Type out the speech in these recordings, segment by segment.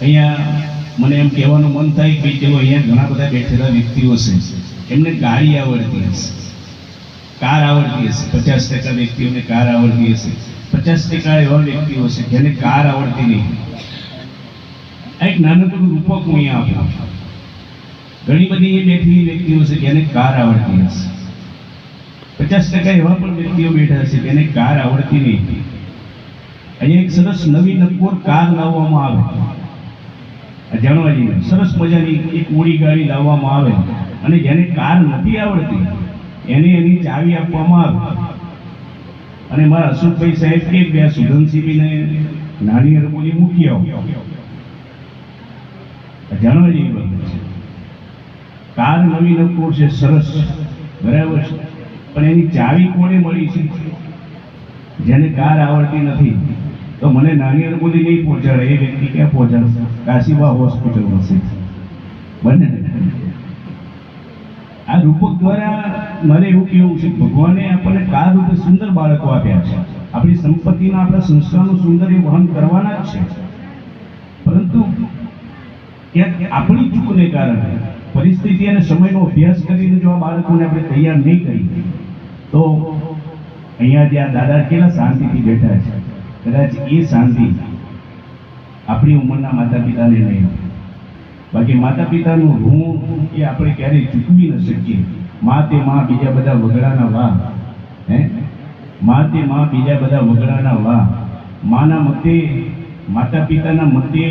અહીંયા મને એમ કહેવાનું મન થાય કે ચલો અહીંયા ઘણા બધા બેઠેલા વ્યક્તિઓ છે, એમને ગાડી આવડતી હશે, કાર આવડતી હશે. 50% વ્યક્તિઓને કાર આવડતી હશે, 50% એવા વ્યક્તિઓ છે જેને કાર આવડતી નહીં. આ એક નાનકડું રૂપક હું અહીંયા આપું. ઘણી બધી એ બેઠેલી વ્યક્તિઓ છે જેને કાર આવડતી હશે, 50% એવા પણ વ્યક્તિઓ બેઠા છે જેને કાર આવડતી નહીં. અહીંયા એક સરસ નવી નક્કોર કાર લાવવામાં આવે, જાણવા સરસ મજાની એક ઓડી ગાડી લાવવામાં આવે અને જેને કાર નથી આવડતી એને એની ચાવી આપવામાં આવે. અને મારા અશોકભાઈ સાહેબ કે બે સુગંધસિંહને નાની અરબોલી મૂકી આવો. જાણવા જેવી વાત છે. કાર નવી નક્કોર છે, સરસ, બરાબર છે, પણ એની ચાવી કોને મળી છે? જેને કાર આવડતી નથી. તો મને નાની અરબોલી નહીં પહોંચાડે, એ વ્યક્તિ ક્યાં પહોંચાડશે? કાશીબા હોસ્પિટલમાં છે. બને આ રૂપક દ્વારા મારે એવું કહેવું છે, ભગવાને આપણને કાર રૂપે સુંદર બાળકો આપ્યા છે. આપણી સંપત્તિના, આપણા સંસ્કારનું સૌંદર્ય વહન કરવાના જ છે. પરંતુ ક્યાંક આપણી ચૂકને કારણે પરિસ્થિતિ અને સમયનો અભ્યાસ કરીને જો આ બાળકોને આપણે તૈયાર નહીં કરીએ તો અહીંયા જે આ દાદા કેટલા શાંતિથી બેઠા છે, કદાચ એ શાંતિ આપણી ઉંમરના માતા પિતાને નહીં. બાકી માતા પિતાનું ઋણ એ આપણે ક્યારેય ચૂકવી ન શકીએ. મા તે મા, બીજા બધા વગડાના વાહ. મા તે મા, બીજા બધા વગડાના વાહ. માના મતે, માતા પિતાના મતે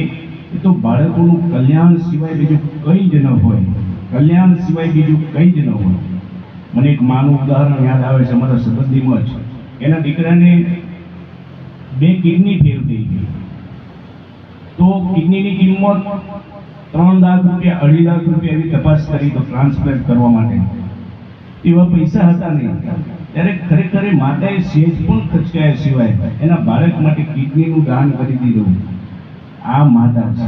એ તો બાળકોનું કલ્યાણ સિવાય બીજું કંઈ જ ન હોય. કલ્યાણ સિવાય બીજું કંઈ જ ન હોય. મને એક માનું ઉદાહરણ યાદ આવે છે, અમારા સંબંધીમાં જ. એના દીકરાને 2 કિડની ફેલ થઈ ગઈ. તો કિડનીની કિંમત 3 લાખ રૂપિયા, 2.5 લાખ રૂપિયા એવી તપાસ કરી તો ટ્રાન્સપ્લાન્ટ કરવા માટે એવા પૈસા હતા નહીં. ત્યારે ખરેખર માતાએ સેજ પણ ખચકાયા સિવાય એના બાળક માટે કિડનીનું દાન કરી દીધું. આ માતા છે.